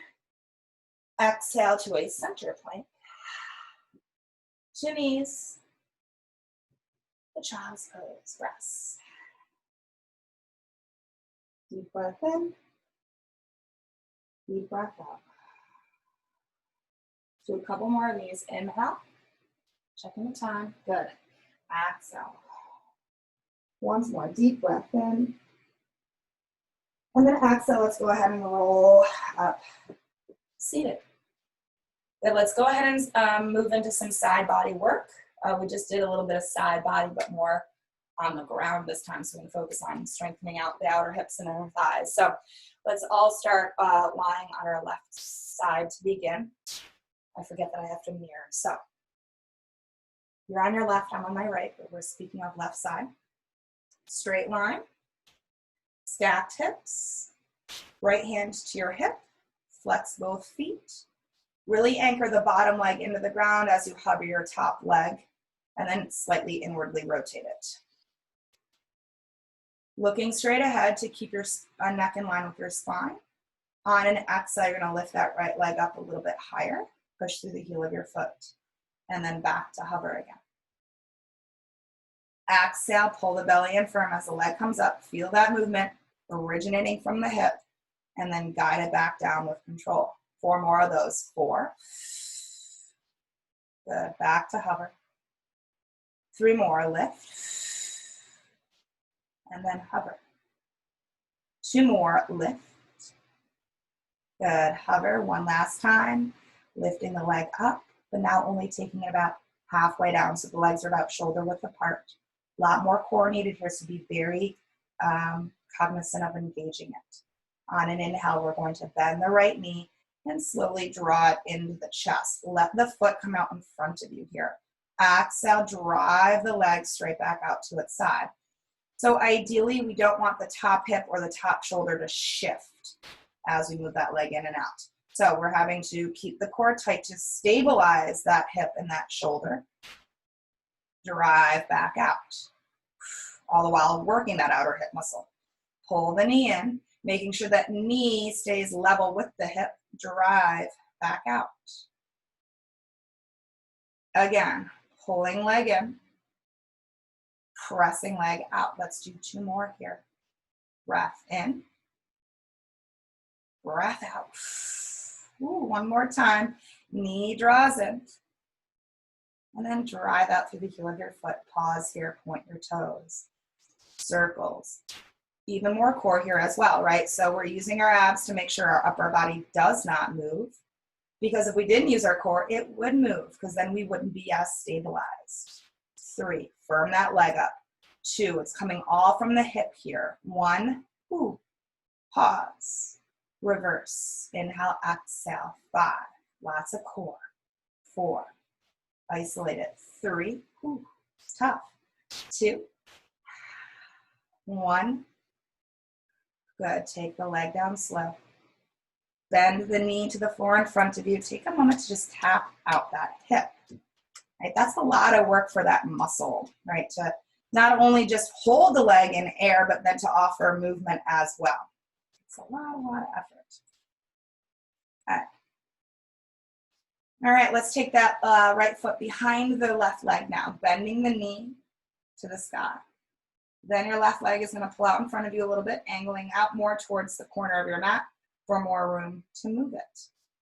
Exhale to a center plank. 2 knees. The child's pose, rest. Deep breath in, deep breath out. Do a couple more of these. Inhale, checking the time, good. Exhale. Once more, deep breath in. And then exhale, let's go ahead and roll up. Seated. Good, let's go ahead and move into some side body work. We just did a little bit of side body, but more on the ground this time. So we're gonna focus on strengthening out the outer hips and inner thighs. So let's all start lying on our left side to begin. I forget that I have to mirror. So you're on your left, I'm on my right, but we're speaking of left side. Straight line, stacked hips, right hand to your hip, flex both feet. Really anchor the bottom leg into the ground as you hover your top leg, and then slightly inwardly rotate it. Looking straight ahead to keep your neck in line with your spine. On an exhale, you're gonna lift that right leg up a little bit higher, push through the heel of your foot, and then back to hover again. Exhale, pull the belly in firm as the leg comes up. Feel that movement originating from the hip, and then guide it back down with control. 4 more of those. 4. Good, back to hover. 3 more, lift. And then hover. 2 more, lift. Good, hover 1 last time. Lifting the leg up, but now only taking it about halfway down. So the legs are about shoulder width apart. A lot more core needed here, so be very cognizant of engaging it. On an inhale, we're going to bend the right knee and slowly draw it into the chest. Let the foot come out in front of you here. Exhale, drive the leg straight back out to its side. So ideally, we don't want the top hip or the top shoulder to shift as we move that leg in and out. So we're having to keep the core tight to stabilize that hip and that shoulder. Drive back out. All the while working that outer hip muscle. Pull the knee in, making sure that knee stays level with the hip. Drive back out. Again, pulling leg in, pressing leg out. Let's do 2 more here. Breath in, breath out. Ooh, 1 more time. Knee draws in. And then drive out through the heel of your foot. Pause here, point your toes. Circles. Even more core here as well, right? So we're using our abs to make sure our upper body does not move. Because if we didn't use our core, it would move, because then we wouldn't be as stabilized. 3, firm that leg up. 2, it's coming all from the hip here. 1, ooh, pause. Reverse. Inhale, exhale. 5, lots of core. 4, isolate it. 3, ooh, it's tough. 2, 1. Good, take the leg down slow. Bend the knee to the floor in front of you. Take a moment to just tap out that hip. Right? That's a lot of work for that muscle, right? To not only just hold the leg in air, but then to offer movement as well. It's a lot of effort. All right, let's take that right foot behind the left leg now, bending the knee to the sky. Then your left leg is going to pull out in front of you a little bit, angling out more towards the corner of your mat for more room to move it.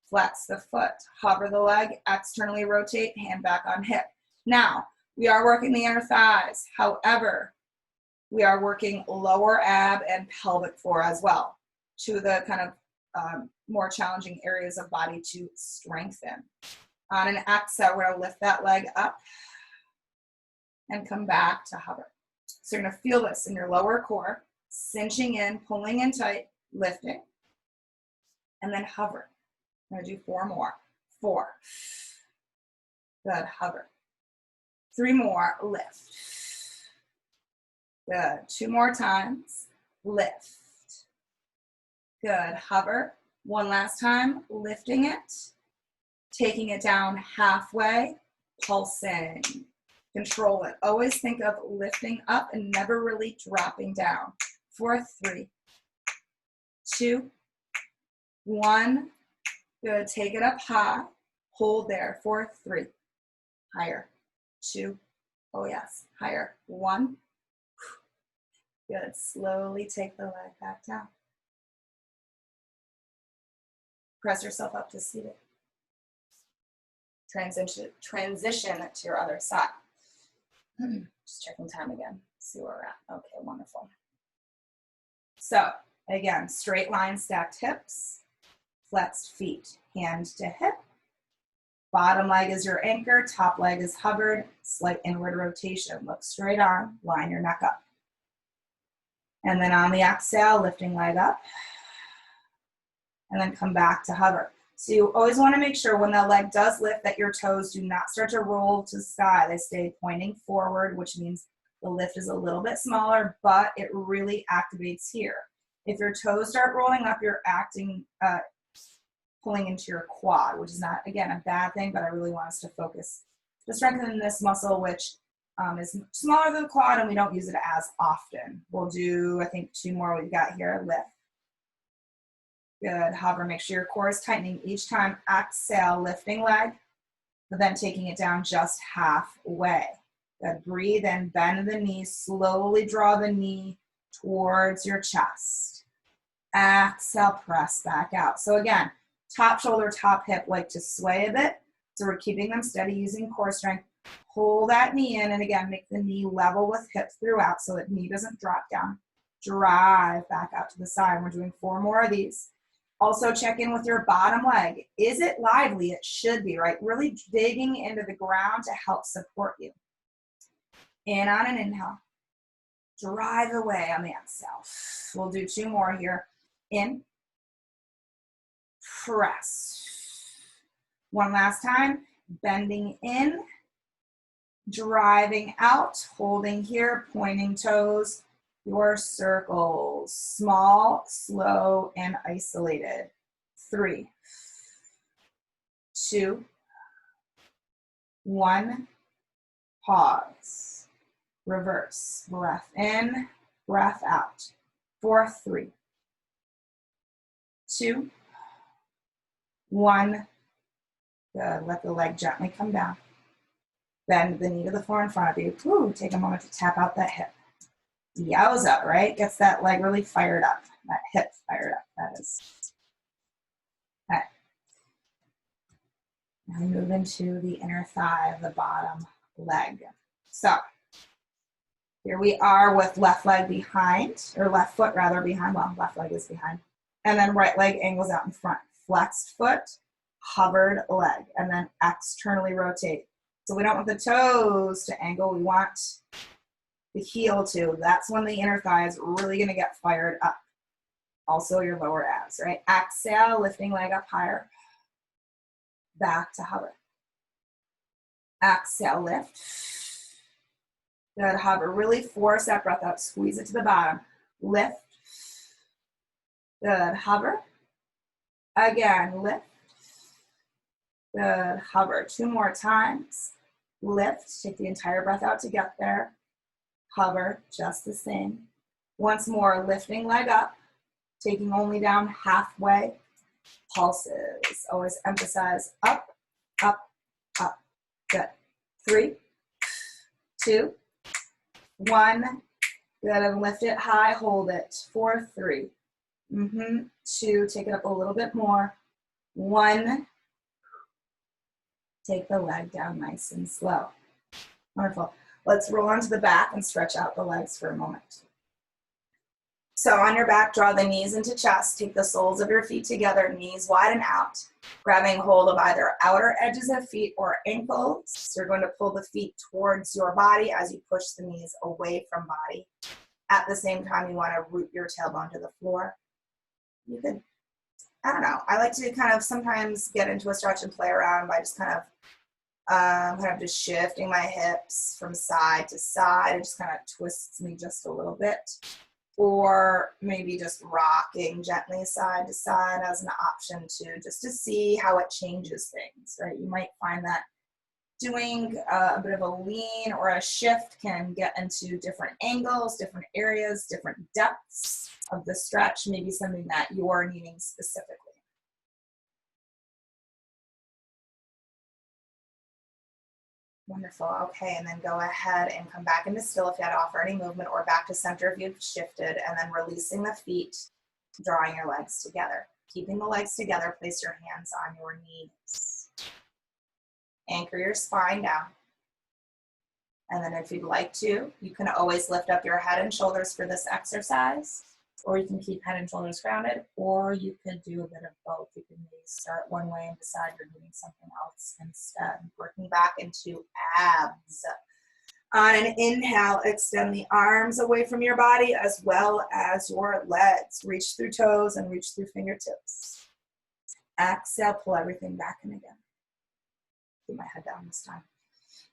Flex the foot, hover the leg, externally rotate, hand back on hip. Now, we are working the inner thighs. However, we are working lower ab and pelvic floor as well, 2 of the kind of more challenging areas of body to strengthen. On an exhale, we're going to lift that leg up and come back to hover. So you're going to feel this in your lower core, cinching in, pulling in tight, lifting, and then hover. I'm going to do 4 more. 4, Good, hover. 3 more, lift. Good, 2 more times, lift. Good, hover. 1 last time, lifting it, taking it down halfway, pulsing. Control it. Always think of lifting up and never really dropping down. 4, 3, 2, 1. Good, take it up high. Hold there. 4, 3. Higher. 2. Oh yes, higher. 1. Good, slowly take the leg back down. Press yourself up to seated. Transition to your other side. Just checking time again, see where we're at. Okay, wonderful. So again, straight line, stacked hips, flexed feet, hand to hip. Bottom leg is your anchor, top leg is hovered, slight inward rotation. Look straight on, line your neck up. And then on the exhale, lifting leg up, and then come back to hover. So you always want to make sure when the leg does lift that your toes do not start to roll to the sky. They stay pointing forward, which means the lift is a little bit smaller, but it really activates here. If your toes start rolling up, you're pulling into your quad, which is not, again, a bad thing, but I really want us to focus to strengthen this muscle, which is smaller than the quad, and we don't use it as often. We'll do, I think, 2 more we've got here. Lift. Good, hover, make sure your core is tightening each time. Exhale, lifting leg, but then taking it down just halfway. Good, breathe in, bend the knee, slowly draw the knee towards your chest. Exhale, press back out. So again, top shoulder, top hip like to sway a bit. So we're keeping them steady using core strength. Pull that knee in, and again, make the knee level with hip throughout so that knee doesn't drop down. Drive back out to the side. We're doing 4 more of these. Also check in with your bottom leg. Is it lively? It should be, right? Really digging into the ground to help support you. In on an inhale. Drive away on the exhale. We'll do 2 more here. In. Press. 1 last time. Bending in. Driving out. Holding here. Pointing toes. Your circles, small, slow, and isolated. 3, 2, 1, pause, reverse, breath in, breath out. 4, 3, 2, 1, good, let the leg gently come down. Bend the knee to the floor in front of you. Woo, take a moment to tap out that hip. Yowza, right? Gets that leg really fired up, that hip fired up, that is. Okay. Now move into the inner thigh of the bottom leg. So here we are with left leg behind, or left foot rather behind, well, left leg is behind. And then right leg angles out in front. Flexed foot, hovered leg, and then externally rotate. So we don't want the toes to angle, we want the heel too. That's when the inner thigh is really going to get fired up. Also your lower abs, right? Exhale, lifting leg up higher. Back to hover. Exhale, lift. Good, hover. Really force that breath out. Squeeze it to the bottom. Lift. Good, hover. Again, lift. Good, hover. 2 more times. Lift. Take the entire breath out to get there. Hover, just the same. Once more, lifting leg up, taking only down halfway. Pulses. Always emphasize up, up, up. Good. 3, 2, 1. Good, and lift it high, hold it. 4, 3. 2, take it up a little bit more. 1. Take the leg down nice and slow. Wonderful. Let's roll onto the back and stretch out the legs for a moment. So on your back, draw the knees into chest. Take the soles of your feet together, knees widen out, grabbing hold of either outer edges of feet or ankles. So you're going to pull the feet towards your body as you push the knees away from body. At the same time, you want to root your tailbone to the floor. You could, I don't know, I like to kind of sometimes get into a stretch and play around by just kind of Kind of just shifting my hips from side to side. It just kind of twists me just a little bit. Or maybe just rocking gently side to side as an option too, just to see how it changes things, right? You might find that doing a bit of a lean or a shift can get into different angles, different areas, different depths of the stretch, maybe something that you're needing specifically. Wonderful. Okay, and then go ahead and come back into still if you had to offer any movement, or back to center if you've shifted, and then releasing the feet, drawing your legs together. Keeping the legs together, place your hands on your knees. Anchor your spine down. And then if you'd like to, you can always lift up your head and shoulders for this exercise, or you can keep head and shoulders grounded, or you could do a bit of both. You can maybe start one way and decide you're doing something else instead. Working back into abs. On an inhale, extend the arms away from your body as well as your legs. Reach through toes and reach through fingertips. Exhale, pull everything back in again. Keep my head down this time.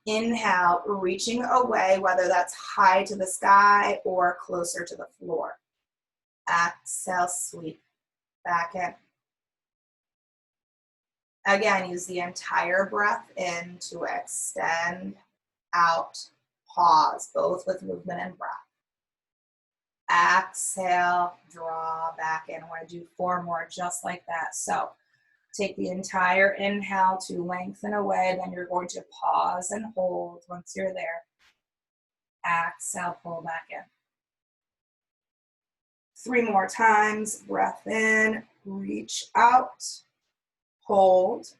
Inhale, reaching away, whether that's high to the sky or closer to the floor. Exhale, sweep back in. Again, use the entire breath in to extend out. Pause, both with movement and breath. Exhale, draw back in. I want to do 4 more just like that. So take the entire inhale to lengthen away, then you're going to pause and hold once you're there. Exhale, pull back in. 3 more times, breath in, reach out, hold.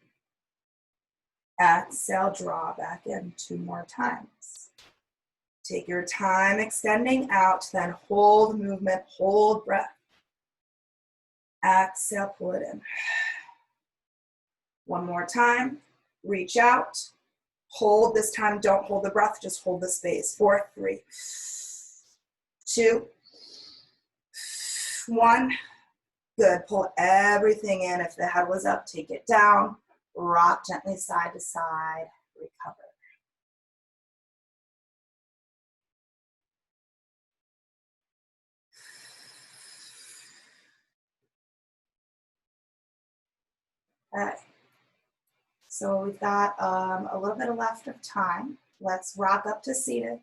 Exhale, draw back in 2 more times. Take your time extending out, then hold movement, hold breath. Exhale, pull it in. 1 more time, reach out, hold. This time, don't hold the breath, just hold the space. 4, 3, 2, 1. Good, pull everything in. If the head was up, take it down. Rock gently side to side, recover. Okay. So we've got a little bit left of time. Let's rock up to seated.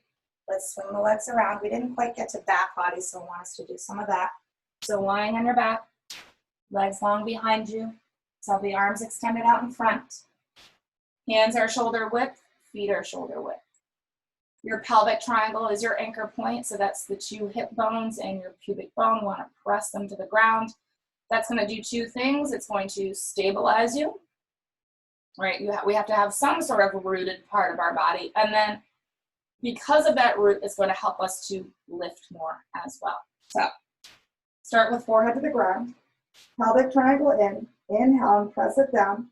Let's swing the legs around. We didn't quite get to back body, so I want us to do some of that. So lying on your back, legs long behind you. So the arms extended out in front. Hands are shoulder width, feet are shoulder width. Your pelvic triangle is your anchor point, so that's the 2 hip bones and your pubic bone. You want to press them to the ground. That's going to do 2 things. It's going to stabilize you. Right, we have to have some sort of rooted part of our body, and then because of that root, it's going to help us to lift more as well. So start with forehead to the ground, pelvic triangle in, inhale and press it down.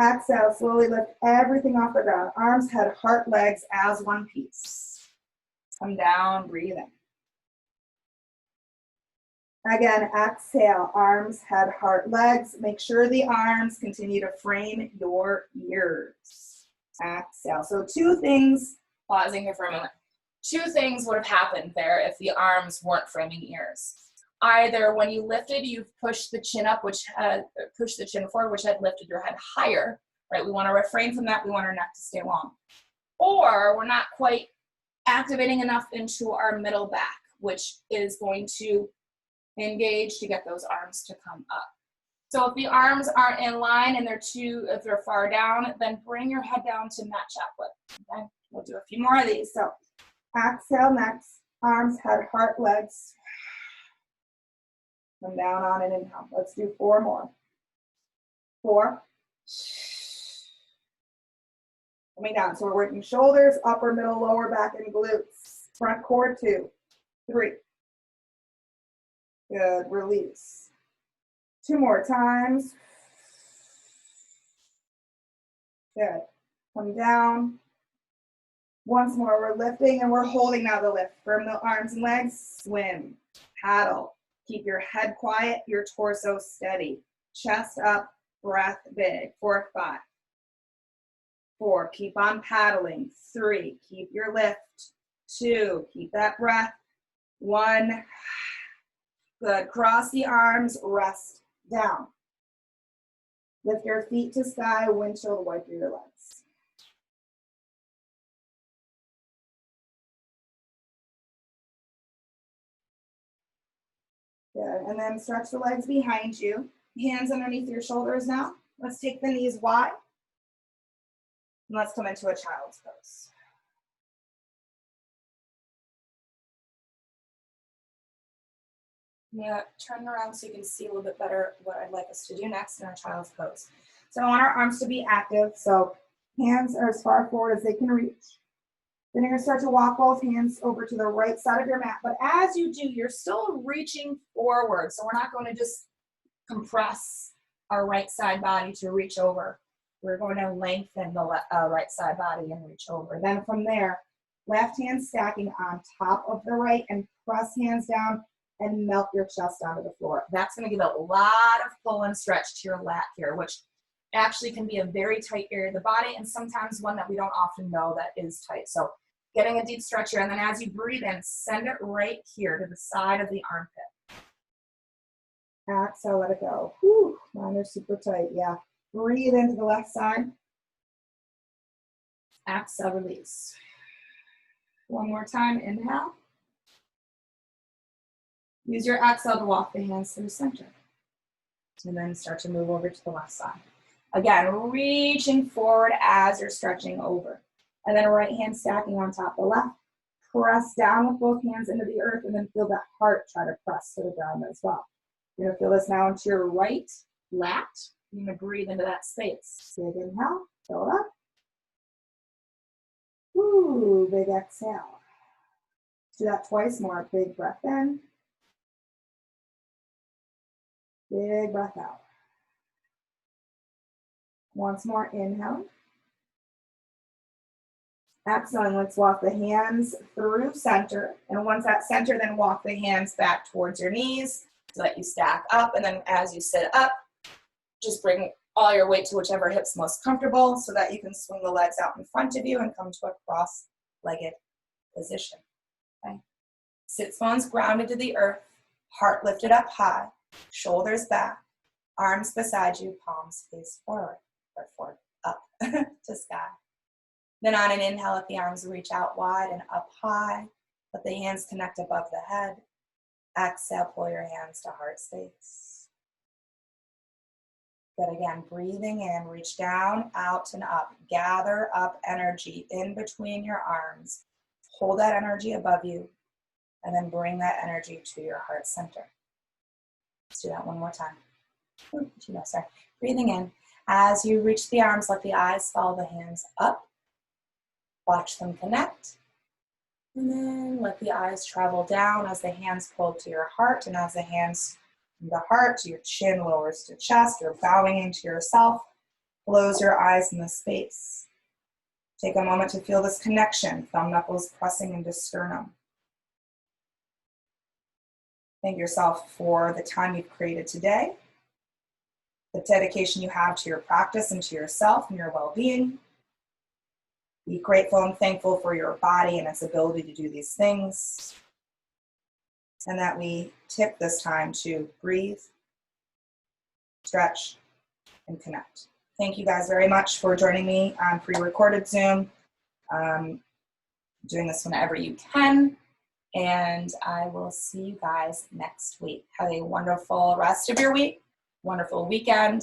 Exhale, slowly lift everything off the ground, arms, head, heart, legs as one piece. Come down, breathe in. Again, exhale, arms, head, heart, legs. Make sure the arms continue to frame your ears. Exhale. So 2 things, pausing here for a moment. 2 things would have happened there if the arms weren't framing ears. Either when you lifted, you've pushed the chin up, which had pushed the chin forward, which had lifted your head higher, right? We want to refrain from that. We want our neck to stay long. Or we're not quite activating enough into our middle back, which is going to engage to get those arms to come up. So if the arms aren't in line and if they're far down, then bring your head down to match up with. Okay, we'll do a few more of these. So exhale next, arms, head, heart, legs. Come down on an inhale. Let's do 4 more. 4. Coming down. So we're working shoulders, upper, middle, lower back, and glutes. Front core, 2, 3. Good, release. 2 more times. Good, come down. Once more, we're lifting and we're holding now the lift. Firm the arms and legs, swim, paddle. Keep your head quiet, your torso steady. Chest up, breath big. 4, 5. 4, keep on paddling. 3, keep your lift. 2, keep that breath. 1, good. Cross the arms, rest down. Lift your feet to sky, windshield wiper your legs. Good, and then stretch the legs behind you. Hands underneath your shoulders now. Let's take the knees wide. And let's come into a child's pose. Yeah, turn around so you can see a little bit better what I'd like us to do next in our child's pose. So I want our arms to be active, so hands are as far forward as they can reach. Then you're gonna start to walk both hands over to the right side of your mat, but as you do, you're still reaching forward. So we're not going to just compress our right side body to reach over. We're going to lengthen the right side body and reach over. Then from there, left hand stacking on top of the right and press hands down and melt your chest onto the floor. That's going to give a lot of pull and stretch to your lat here, which actually can be a very tight area of the body and sometimes one that we don't often know that is tight. So getting a deep stretch here, and then as you breathe in, send it right here to the side of the armpit. Exhale, let it go. Whew, mine are super tight, yeah. Breathe into the left side. Exhale, release. One more time, inhale. Use your exhale to walk the hands through center. And then start to move over to the left side. Again, reaching forward as you're stretching over. And then right hand stacking on top of the left. Press down with both hands into the earth and then feel that heart try to press to the ground as well. You're gonna feel this now into your right lat. You're gonna breathe into that space. Big inhale, fill it up. Ooh, big exhale. Do that twice more. Big breath in. Big breath out. Once more, inhale. Exhaling, let's walk the hands through center. And once at center, then walk the hands back towards your knees so that you stack up. And then as you sit up, just bring all your weight to whichever hip's most comfortable so that you can swing the legs out in front of you and come to a cross-legged position. Okay. Sit bones grounded to the earth, heart lifted up high, shoulders back, arms beside you, palms face forward, or forward, up to sky. Then on an inhale, let the arms reach out wide and up high. Let the hands connect above the head. Exhale, pull your hands to heart space. Good, again, breathing in, reach down, out and up. Gather up energy in between your arms. Hold that energy above you, and then bring that energy to your heart center. Let's do that one more time. Sorry. Breathing in. As you reach the arms, let the eyes follow the hands up. Watch them connect. And then let the eyes travel down as the hands pull to your heart, and as the hands from the heart to your chin lowers to chest, you're bowing into yourself. Close your eyes in the space. Take a moment to feel this connection, thumb knuckles pressing into sternum. Thank yourself for the time you've created today, the dedication you have to your practice and to yourself and your well-being. Be grateful and thankful for your body and its ability to do these things. And that we take this time to breathe, stretch, and connect. Thank you guys very much for joining me on pre-recorded Zoom. Doing this whenever you can. And I will see you guys next week. Have a wonderful rest of your week, wonderful weekend,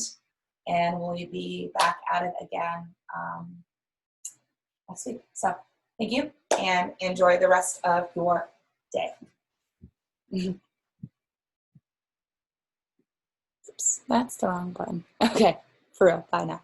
and we'll be back at it again next week. So thank you and enjoy the rest of your day. Oops, that's the wrong button. Okay, for real, bye now.